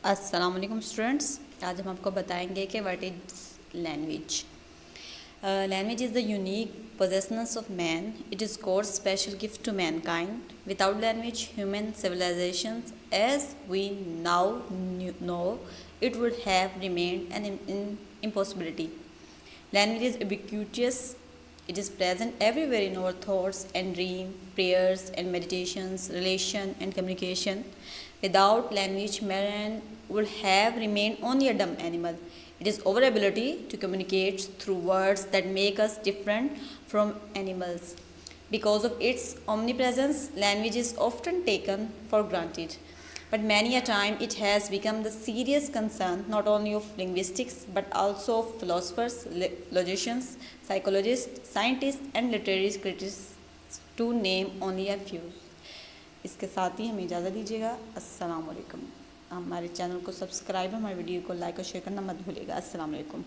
अस्सलाम वालेकुम स्टूडेंट्स, आज हम आपको बताएंगे कि what is language. Language is the unique possessions of man. It is God's special gift to mankind. Without language, human civilizations as we now know it would have remained an impossibility. Language is ubiquitous. It is present everywhere in our thoughts and dreams, prayers and meditations, relation and communication. Without language, man would have remained only a dumb animal. It is our ability to communicate through words that make us different from animals. Because of its omnipresence, language is often taken for granted. But many a time it has become the serious concern not only of linguistics but also of philosophers, logicians, psychologists, scientists and literary critics to name only a few. इसके साथ ही हमें इजाज़त दीजिएगा। अस्सलाम वालेकुम। हमारे channel को subscribe, हमारे वीडियो को लाइक और शेयर करना मत भूलिएगा। अस्सलाम वालेकुम।